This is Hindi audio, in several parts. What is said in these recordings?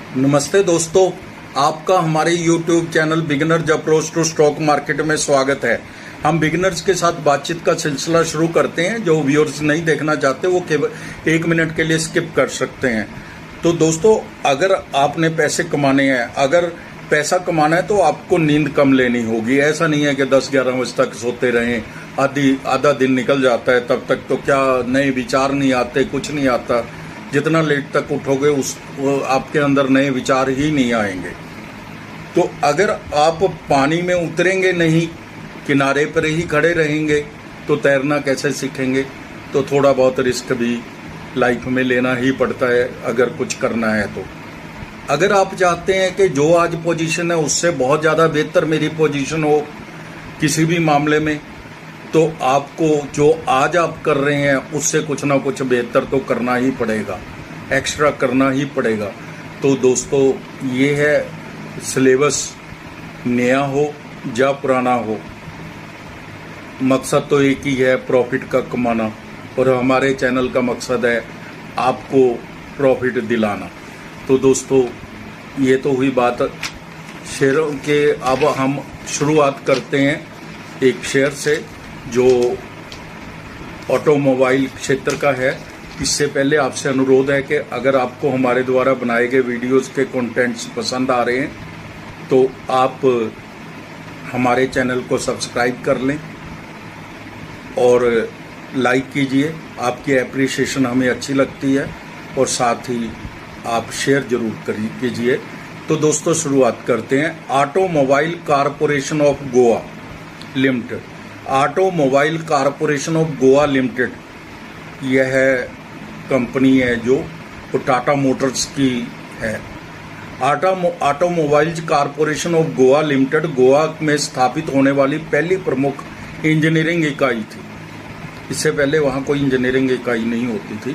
नमस्ते दोस्तों, आपका हमारे YouTube channel beginners approach to stock market में स्वागत है। हम बिगिनर्स के साथ बातचीत का सिलसिला शुरू करते हैं। जो व्यूअर्स नहीं देखना चाहते वो केवल 1 मिनट के लिए स्किप कर सकते हैं। तो दोस्तों, अगर आपने पैसे कमाने हैं, अगर पैसा कमाना है तो आपको नींद कम लेनी होगी। ऐसा नहीं है कि 10-11 बजे तक सोते रहें, आधा दिन निकल जाता है, तब तक तो क्या नए विचार नहीं आते, कुछ नहीं आता। जितना लेट तक उठोगे आपके अंदर नए विचार ही नहीं आएंगे। तो अगर आप पानी में उतरेंगे नहीं, किनारे पर ही खड़े रहेंगे, तो तैरना कैसे सीखेंगे। तो थोड़ा बहुत रिस्क भी लाइफ में लेना ही पड़ता है अगर कुछ करना है तो। अगर आप चाहते हैं कि जो आज पोजीशन है उससे बहुत ज़्यादा बेहतर मेरी पोजीशन हो किसी भी मामले में, तो आपको जो आज आप कर रहे हैं उससे कुछ ना कुछ बेहतर तो करना ही पड़ेगा, एक्स्ट्रा करना ही पड़ेगा। तो दोस्तों, ये है सिलेबस, नया हो या पुराना हो, मकसद तो एक ही है, प्रॉफिट का कमाना। और हमारे चैनल का मकसद है आपको प्रॉफिट दिलाना। तो दोस्तों, ये तो हुई बात शेयरों के। अब हम शुरुआत करते हैं एक शेयर से जो ऑटोमोबाइल क्षेत्र का है। इससे पहले आपसे अनुरोध है कि अगर आपको हमारे द्वारा बनाए गए वीडियोस के कंटेंट्स पसंद आ रहे हैं तो आप हमारे चैनल को सब्सक्राइब कर लें और लाइक कीजिए। आपकी एप्रिसिएशन हमें अच्छी लगती है, और साथ ही आप शेयर जरूर कीजिए। तो दोस्तों, शुरुआत करते हैं। Automobile corporation of Goa limited, automobile corporation of Goa limited, यह कंपनी है जो टाटा मोटर्स की है। Automobiles corporation of Goa limited Goa में स्थापित होने वाली पहली प्रमुख इंजीनियरिंग इकाई थी। इससे पहले वहाँ कोई इंजीनियरिंग इकाई नहीं होती थी।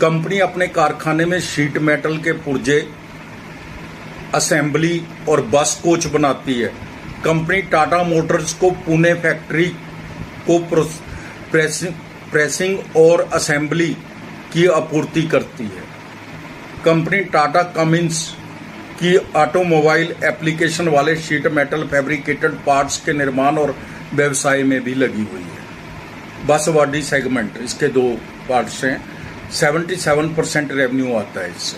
कंपनी अपने कारखाने में शीट मेटल के पुर्जे, असेंबली और बस कोच बनाती है। कंपनी टाटा मोटर्स को पुणे फैक्ट्री को प्रेसिंग और असेंबली की आपूर्ति करती है। कंपनी टाटा कमिंस की ऑटोमोबाइल एप्लीकेशन वाले शीट मेटल फैब्रिकेटेड पार्ट्स के निर्माण और व्यवसाय में भी लगी हुई है। बस बॉडी सेगमेंट, इसके 2 पार्ट्स हैं। 77% रेवेन्यू आता है इससे।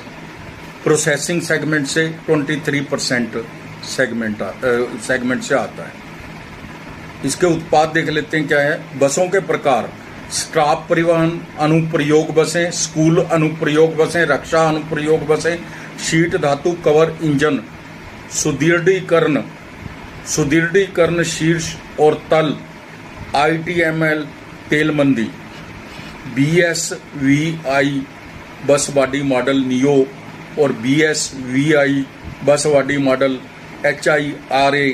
प्रोसेसिंग सेगमेंट से 23% सेगमेंट से आता है। इसके उत्पाद देख लेते हैं क्या है। बसों के प्रकार: स्टाफ परिवहन अनुप्रयोग बसें, स्कूल अनुप्रयोग बसें, रक्षा अनुप्रयोग बसें, शीट धातु कवर इंजन, सुदृढ़ीकरण शीर्ष और तल, ITML तेलमंदी, BSVI बस बॉडी मॉडल नियो और BSVI बस बॉडी मॉडल HIRA,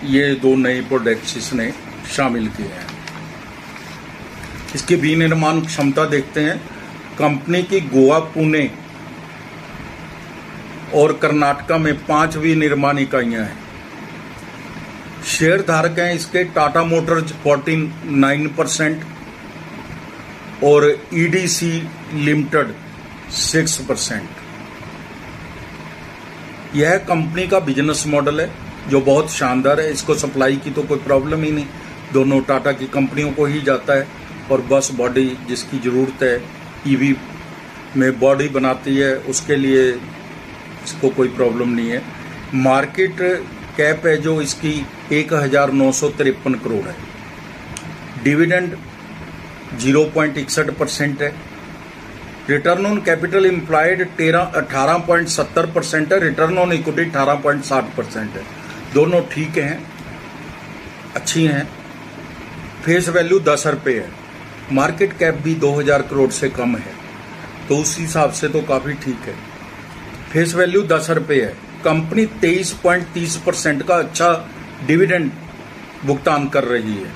ये 2 नए प्रोडक्ट्स इसने शामिल किए हैं। इसकी विनिर्माण क्षमता देखते हैं। कंपनी की गोवा, पुणे और कर्नाटका में 5 विनिर्माण इकाइयां हैं। शेयर धारक हैं इसके टाटा मोटर्स 49% और EDC लिमिटेड 6%। यह कंपनी का बिजनेस मॉडल है जो बहुत शानदार है। इसको सप्लाई की तो कोई प्रॉब्लम ही नहीं, दोनों टाटा की कंपनियों को ही जाता है। और बस बॉडी जिसकी ज़रूरत है, EV में बॉडी बनाती है, उसके लिए इसको कोई प्रॉब्लम नहीं है। मार्केट कैप है जो इसकी 1953 करोड़ है। डिविडेंड 0.61% है। रिटर्न ऑन कैपिटल एम्प्लॉयड 18.70% है। रिटर्न ऑन इक्विटी 18.60% है। दोनों ठीक हैं, अच्छी हैं। फेस वैल्यू 10 रुपये है। मार्केट कैप भी 2000 करोड़ से कम है, तो उस हिसाब से तो काफ़ी ठीक है। फेस वैल्यू 10 रुपये है। कंपनी 23.30% का अच्छा डिविडेंड भुगतान कर रही है।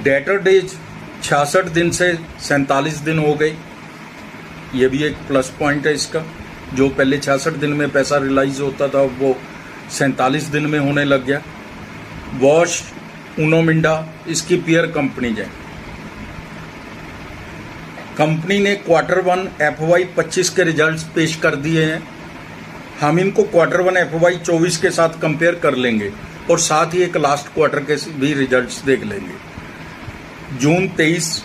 डेटर डेज 66 दिन से 47 दिन हो गई। ये भी एक प्लस पॉइंट है इसका। जो पहले 66 दिन में पैसा रिलाइज होता था वो 47 दिन में होने लग गया। वॉश, उनो मिंडा इसकी पीयर कंपनीज है। कंपनी ने Q1 FY 25 के रिजल्ट्स पेश कर दिए हैं। हम इनको Q1 FY 24 के साथ कंपेयर कर लेंगे और साथ ही एक लास्ट क्वार्टर के भी रिजल्ट्स देख लेंगे। जून 23,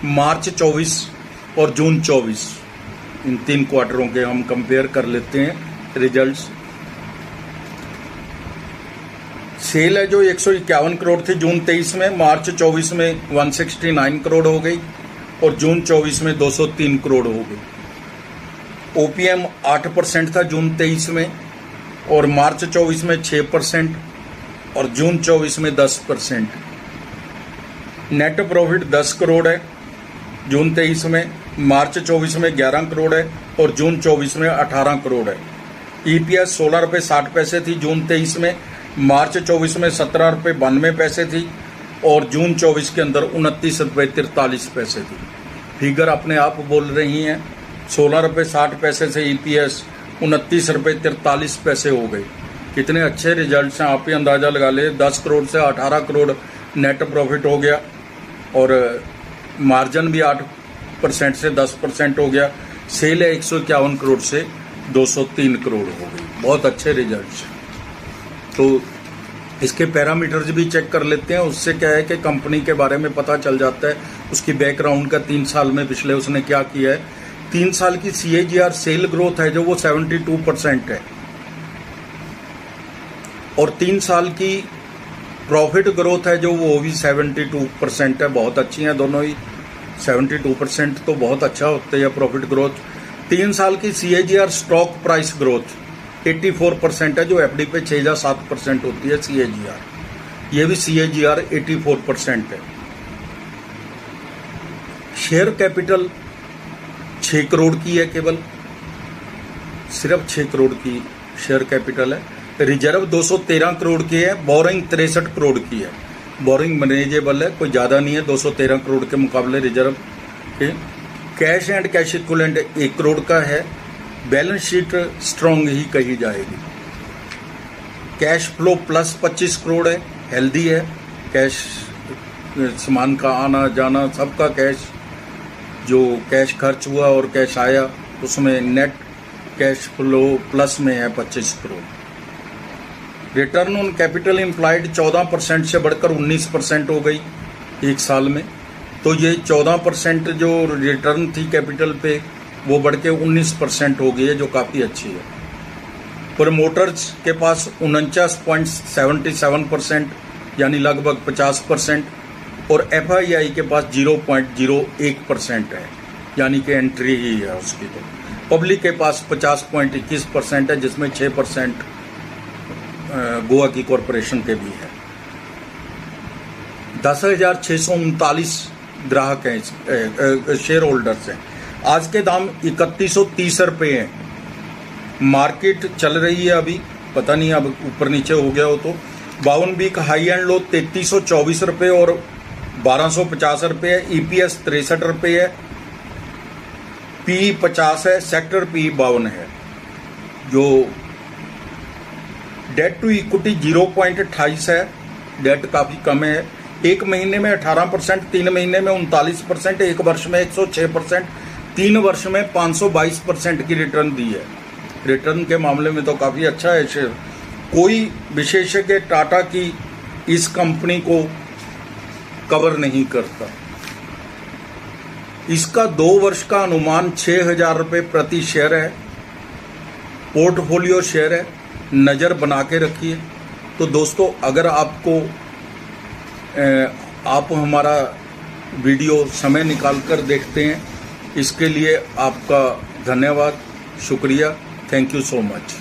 मार्च 24 और जून 24, इन 3 क्वार्टरों के हम कंपेयर कर लेते हैं रिजल्ट्स। सेल है जो 151 करोड़ थी जून 23 में, मार्च 24 में 169 करोड़ हो गई और जून 24 में 203 करोड़ हो गई। ओपीएम 8% था जून 23 में और मार्च 24 में 6% और जून 24 में 10%। नेट प्रॉफिट 10 करोड़ है जून 23 में, मार्च 24 में 11 करोड़ है और जून 24 में 18 करोड़ है। ईपीएस 16 रुपये 60 पैसे थी जून 23 में, मार्च 24 में 17 रुपये 92 पैसे थी और जून 24 के अंदर 29 रुपये 43 पैसे थी। फिगर अपने आप बोल रही हैं। 16 रुपये 60 पैसे से ईपीएस 29 रुपये 43 पैसे हो गए। कितने अच्छे रिजल्ट्स हैं, आप ही अंदाज़ा लगा ले। 10 करोड़ से 18 करोड़ नेट प्रॉफिट हो गया और मार्जिन भी 8% से 10% हो गया। सेल है 151 करोड़ से 203 करोड़ हो गई। बहुत अच्छे रिजल्ट्स हैं। तो इसके पैरामीटर्स भी चेक कर लेते हैं। उससे क्या है कि कंपनी के बारे में पता चल जाता है, उसकी बैकग्राउंड का 3 साल में पिछले उसने क्या किया है। 3 साल की CAGR सेल ग्रोथ है जो वो 72% है और 3 साल की प्रॉफिट ग्रोथ है जो वो भी 72% है। बहुत अच्छी हैं दोनों ही। 72% तो बहुत अच्छा होता है प्रॉफिट ग्रोथ। 3 साल की CAGR स्टॉक प्राइस ग्रोथ 84% है, जो FD पे 6 या 7% होती है CAGR। ये भी CAGR 84% है। शेयर कैपिटल 6 करोड़ की है, केवल सिर्फ 6 करोड़ की शेयर कैपिटल है। रिजर्व 213 करोड़ की है, बोरिंग 63 करोड़ की है। बोरिंग मैनेजेबल है, कोई ज़्यादा नहीं है 213 करोड़ के मुकाबले रिजर्व के। Cash and cash equivalent 1 crore का है। बैलेंस शीट स्ट्रॉन्ग ही कही जाएगी। कैश फ्लो प्लस 25 करोड़ है, हेल्दी है। कैश, सामान का आना जाना सबका कैश, जो कैश खर्च हुआ और कैश आया उसमें नेट कैश फ्लो प्लस में है 25 crore. Return on capital employed 14% से बढ़कर 19% हो गई 1 साल में। तो ये 14% जो रिटर्न थी कैपिटल पे वो बढ़ के 19% हो गई है, जो काफ़ी अच्छी है। प्रमोटर्स के पास 49.77% यानी लगभग 50% और FII के पास 0.01% है, यानी कि एंट्री ही है उसकी। तो पब्लिक के पास 50.21% है, जिसमें 6% गोवा की कॉरपोरेशन के भी है। 10,639 ग्राहक हैं, शेयर होल्डर्स हैं। आज के दाम 3130 रुपये हैं। मार्केट चल रही है अभी, पता नहीं अब ऊपर नीचे हो गया हो तो। 52 वीक हाई एंड लो 3324 रुपये और 1250 रुपये है। EPS 63 रुपये है। PE 50 है, सेक्टर PE 52 है। जो डेट टू इक्विटी 0.28 है, डेट काफ़ी कम है। 1 महीने में 18%, 3 महीने में 39%, 1 वर्ष में 106%, 3 वर्ष में 522% की रिटर्न दी है। रिटर्न के मामले में तो काफ़ी अच्छा है शेयर। कोई विशेषज्ञ टाटा की इस कंपनी को कवर नहीं करता। इसका 2 वर्ष का अनुमान 6,000 रुपये प्रति शेयर है। पोर्टफोलियो शेयर है, नज़र बना के रखिए। तो दोस्तों, अगर आपको आप हमारा वीडियो समय निकाल कर देखते हैं, इसके लिए आपका धन्यवाद, शुक्रिया। Thank you so much.